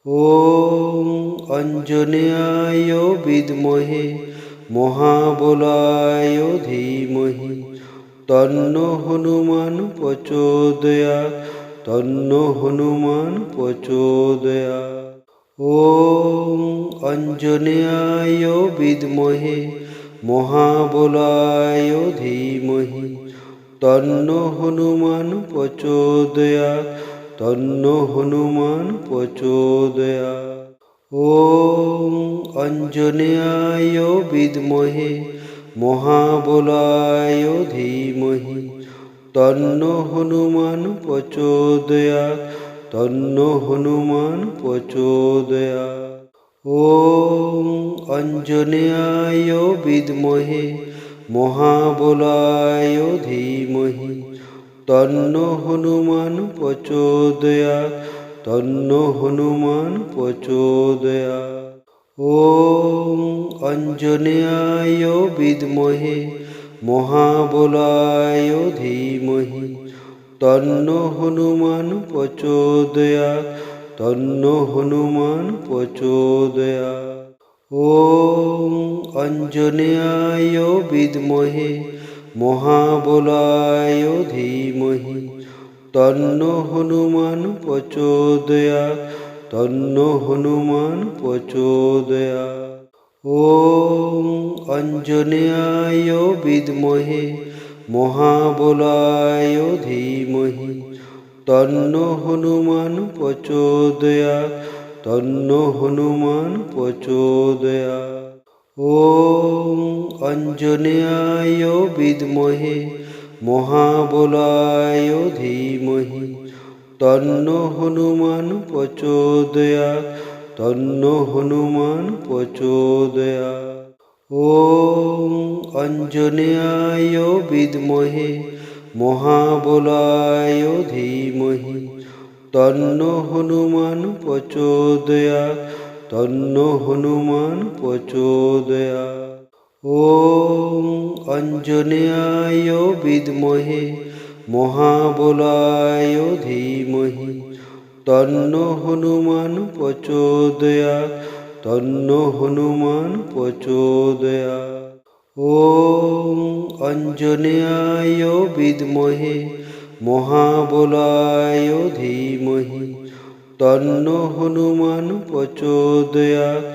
ॐ अञ्जनेयाय विद्महे महाबलाय धीमहि तन्नो हनुमान प्रचोदयात् तन्नो हनुमान प्रचोदयात्। ॐ अञ्जनेयाय विद्महे महाबलाय धीमहि तन्नो हनुमान प्रचोदयात् तन्नो हनुमान प्रचोदयात्। ॐ अञ्जनेयाय विद्महे महाबलाय धीमहि तन्नो हनुमान प्रचोदयात् तन्नो हनुमान प्रचोदयात्। ॐ अञ्जनेयाय विद्महे महाबलाय धीमहि तन्नो हनुमान प्रचोदयात् तन्नो हनुमान प्रचोदयात्। ॐ अञ्जनेयाय विद्महे महाबलाय धीमहि तन्नो हनुमान प्रचोदयात् तन्नो हनुमान प्रचोदयात्। ॐ अञ्जनेयाय विद्महे महाबलाय धीमहि तन्नो हनुमान प्रचोदयात् तन्नो हनुमान प्रचोदयात्। ॐ अञ्जनेयाय विद्महे महाबलाय धीमहि तन्नो हनुमान प्रचोदयात् तन्नो हनुमान प्रचोदयात्। ॐ अञ्जनेयाय विद्महे महाबलाय धीमहि तन्नो हनुमान प्रचोदयात् तन्नो हनुमान प्रचोदयात्। ॐ अञ्जनेयाय विद्महे महाबलाय धीमहि तन्नो हनुमान प्रचोदयात् तन्नो हनुमान प्रचोदयात्। ॐ अञ्जनेयाय विद्महे महाबलाय धीमहि तन्नो हनुमान प्रचोदयात् तन्नो हनुमान प्रचोदयात्। ॐ अञ्जनेयाय विद्महे महाबलाय धीमहि तन्नो हनुमान प्रचोदयात्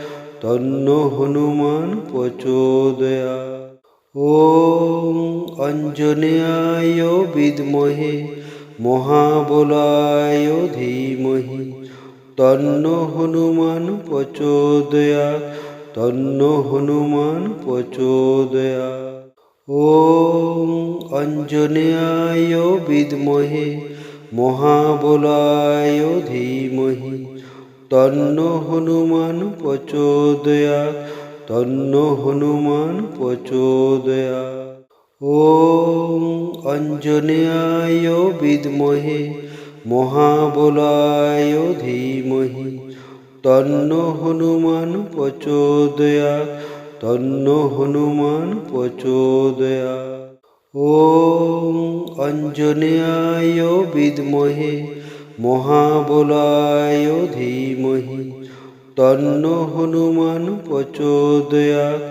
तन्नो हनुमान प्रचोदयात्। ॐ अञ्जनेयाय विद्महे महाबलाय धीमहि तन्नो हनुमान प्रचोदयात् तन्नो हनुमान प्रचोदयात्। ॐ अञ्जनेयाय विद्महे महाबलाय धीमहि तन्नो हनुमान प्रचोदयात् तन्नो हनुमान प्रचोदयात्। ॐ अञ्जनेयाय विद्महे महाबलाय धीमहि तन्नो हनुमान प्रचोदयात् तन्नो हनुमान प्रचोदयात्। ॐ अञ्जनेयाय विद्महे महाबलाय धीमहि तन्नो हनुमान प्रचोदयात्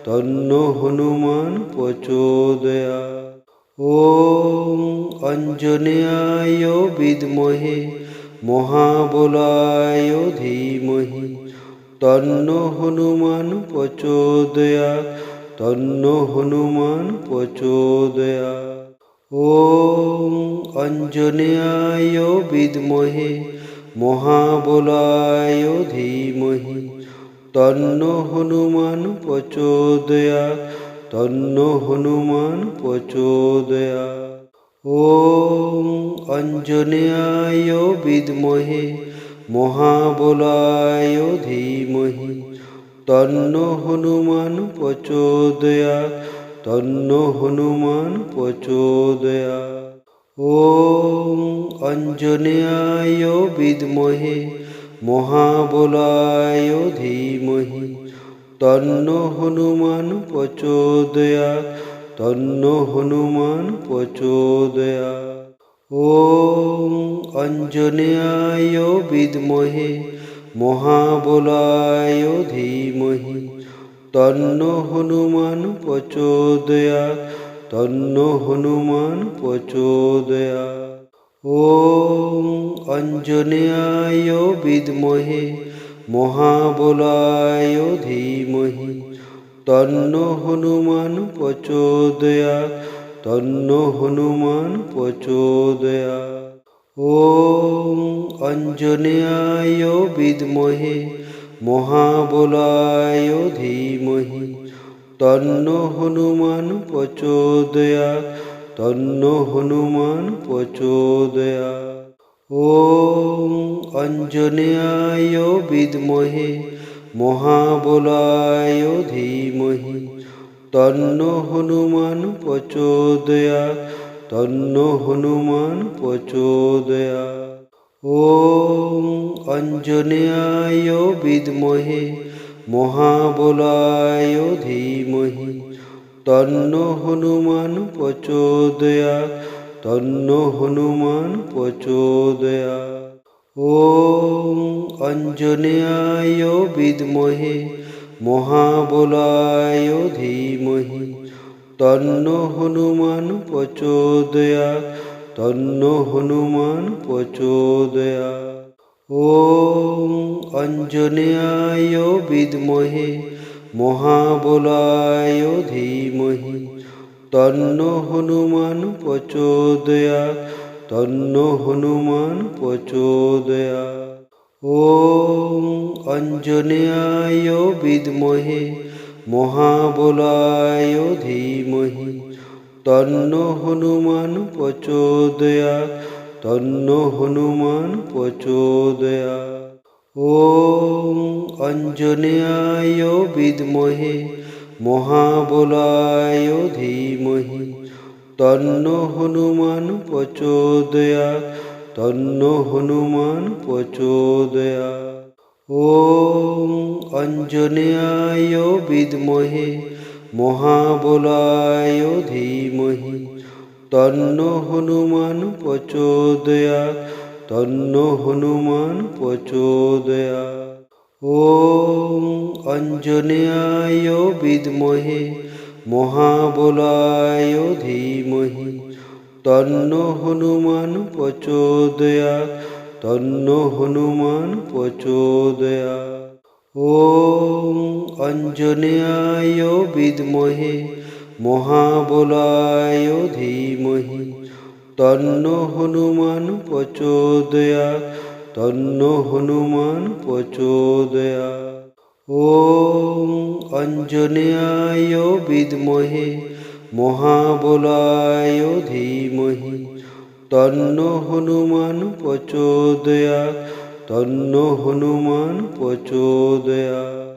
तन्नो हनुमान प्रचोदयात्। ॐ अञ्जनेयाय विद्महे महाबलाय धीमहि तन्नो हनुमान प्रचोदयात् तन्नो हनुमान प्रचोदयात्। ॐ अञ्जनेयाय विद्महे महाबलाय धीमहि तन्नो हनुमान प्रचोदयात् तन्नो हनुमान प्रचोदयात्। ॐ अञ्जनेयाय विद्महे महाबलाय धीमहि तन्नो हनुमान प्रचोदयात् तन्नो हनुमान प्रचोदयात्। ॐ अञ्जनेयाय विद्महे महाबलाय धीमहि तन्नो हनुमान प्रचोदयात् तन्नो हनुमान प्रचोदयात्। ॐ अञ्जनेयाय विद्महे মহাবলায় ধীমহি তন্ন হনুমান প্রচোদয়াৎ তন্ন হনুমান প্রচোদয়াৎ। ওম অঞ্জনেয়ায় বিদ্মহে মহাবলায় ধীমহি তন্ন হনুমান প্রচোদয়াৎ তন্ন হনুমান প্রচোদয়াৎ। ওম অঞ্জনেয়ায় বিদ্মহে মহাবলায় ধীমহি তন্ন হনুমান প্রচোদয়াৎ তন্ন হনুমান প্রচোদয়াৎ। ওম অঞ্জনেয়ায় বিদ্মহে মহাবলায় ধীমহি তন্ন হনুমান প্রচোদয়াৎ তন্ন হনুমান প্রচোদয়াৎ। ওম অঞ্জনেয়ায় বিদ্মহে মহাবলায় ধীমহি তন্ন হনুমান প্রচোদয়াৎ তন্ন হনুমান প্রচোদয়াৎ। ওম অঞ্জনেয়ায় বিদ্মহে মহাবলায় ধীমহি তন্ন হনুমান প্রচোদয়াৎ তন্ন হনুমান প্রচোদয়াৎ। ওম অঞ্জনেয়ায় বিদ্মহে মহাবলায় ধীমহি তন্ন হনুমান প্রচোদয়াৎ তন্ন হনুমান প্রচোদয়াৎ। ওম অঞ্জনেয়ায় বিদ্মহে মহাবলায় ধীমহি তন্ন হনুমান প্রচোদয়াৎ তন্ন হনুমান প্রচোদয়াৎ। ওম অঞ্জনেয়ায় বিদ্মহে মহাবলায় ধীমহি তন্ন হনুমান প্রচোদয়াৎ তন্ন হনুমান প্রচোদয়াৎ। ওম অঞ্জনেয়ায় বিদ্মহে মহাবলায় ধীমহি তন্ন হনুমান প্রচোদয়াৎ তন্ন হনুমান প্রচোদয়াৎ। ওম অঞ্জনেয়ায় বিদ্মহে মহাবলায় ধীমহি তন্ন হনুমান প্রচোদয়াৎ তন্ন হনুমান প্রচোদয়াৎ। ওম অঞ্জনেয়ায় বিদ্মহে মহাবলায় ধীমহি তন্ন হনুমান প্রচোদয়াৎ তন্ন হনুমান প্রচোদয়াৎ। ওম অঞ্জনেয়ায় বিদ্মহে মহাবলায় ধীমহি তন্ন হনুমান প্রচোদয়াৎ তন্ন হনুমান প্রচোদয়াৎ।